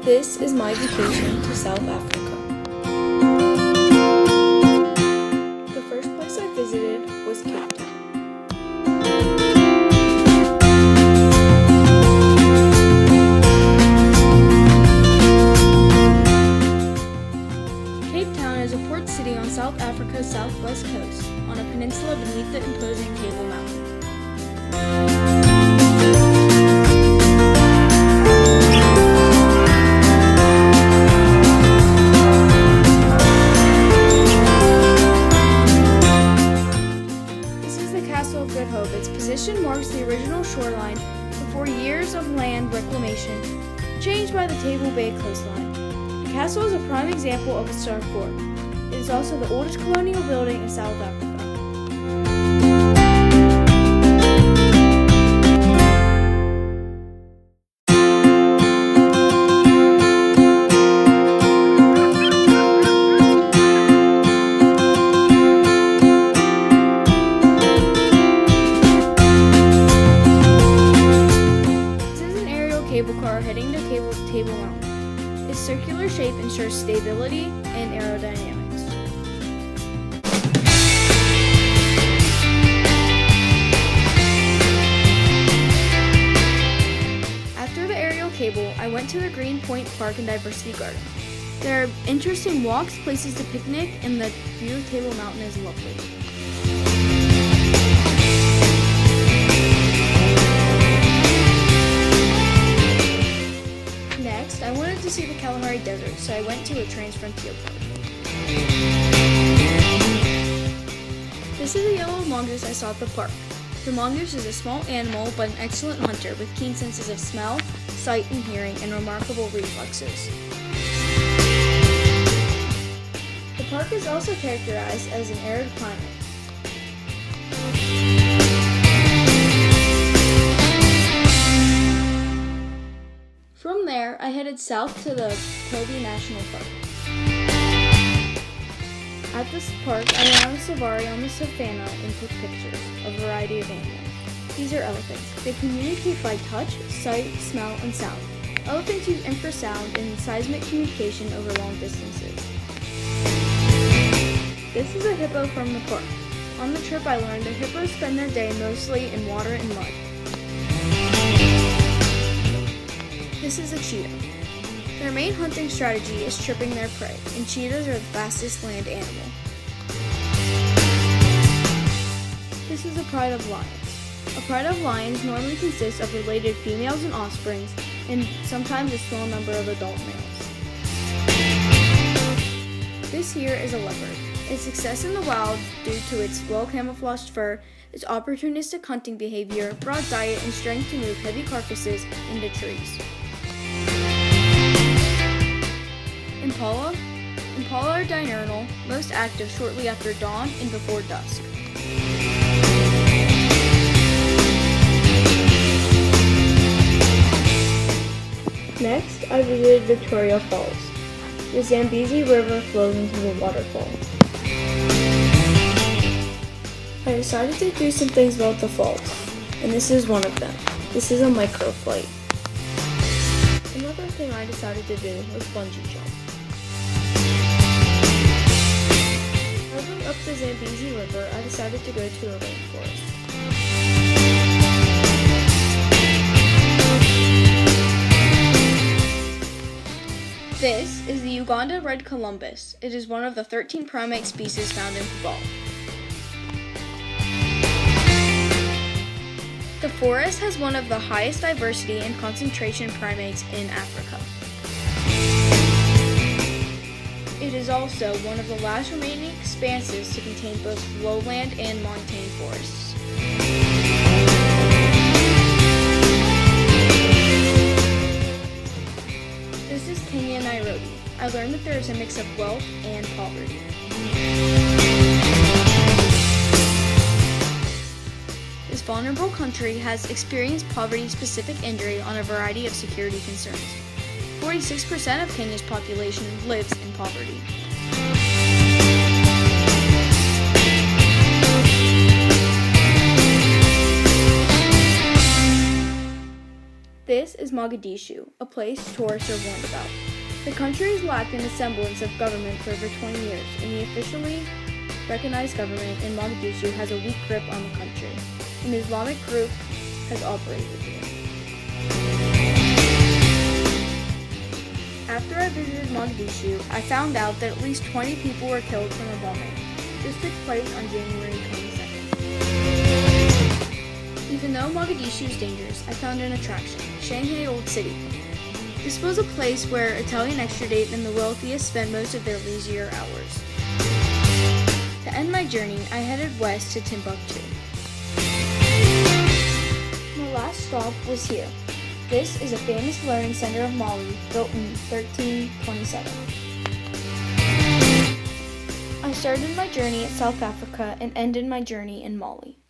This is my vacation to South Africa. The first place I visited was Cape Town. Cape Town is a port city on South Africa's southwest coast, on a peninsula beneath the imposing Table Mountain. Its position marks the original shoreline before years of land reclamation changed by the Table Bay coastline. The castle is a prime example of a star fort. It is also the oldest colonial building in South Africa. Cable car heading to Table Mountain. Its circular shape ensures stability and aerodynamics. After the aerial cable, I went to the Green Point Park and Diversity Garden. There are interesting walks, places to picnic, and the view of Table Mountain is lovely. I wanted to see the Kalahari Desert, so I went to a Transfrontier Park. This is a yellow mongoose I saw at the park. The mongoose is a small animal, but an excellent hunter with keen senses of smell, sight, and hearing, and remarkable reflexes. The park is also characterized as an arid climate. From there, I headed south to the Toby National Park. At this park, I went on a safari on the savannah and took pictures of a variety of animals. These are elephants. They communicate by touch, sight, smell, and sound. Elephants use infrasound and seismic communication over long distances. This is a hippo from the park. On the trip, I learned that hippos spend their day mostly in water and mud. This is a cheetah. Their main hunting strategy is tripping their prey, and cheetahs are the fastest land animal. This is a pride of lions. A pride of lions normally consists of related females and offsprings, and sometimes a small number of adult males. This here is a leopard. Its success in the wild due to its well-camouflaged fur, its opportunistic hunting behavior, broad diet, and strength to move heavy carcasses into trees. Impala are diurnal, most active shortly after dawn and before dusk. Next, I visited Victoria Falls. The Zambezi River flows into the waterfall. I decided to do some things about the falls, and this is one of them. This is a microflight. Another thing I decided to do was bungee jump. Traveling up the Zambezi River, I decided to go to a rainforest. This is the Uganda red columbus. It is one of the 13 primate species found in Pobal. The forest has one of the highest diversity and concentration primates in Africa. It is also one of the last remaining expanses to contain both lowland and montane forests. This is Kenya, Nairobi. I learned that there is a mix of wealth and poverty. This vulnerable country has experienced poverty-specific injury on a variety of security concerns. 46% of Kenya's population lives in poverty. This is Mogadishu, a place tourists are warned about. The country has lacked a semblance of government for over 20 years, and the officially recognized government in Mogadishu has a weak grip on the country. An Islamic group has operated here. After I visited Mogadishu, I found out that at least 20 people were killed from a bombing. This took place on January 22nd. Even though Mogadishu is dangerous, I found an attraction, Shanghai Old City. This was a place where Italian extradite and the wealthiest spent most of their leisure hours. To end my journey, I headed west to Timbuktu. My last stop was here. This is a famous learning center of Mali, built in 1327. I started my journey at South Africa and ended my journey in Mali.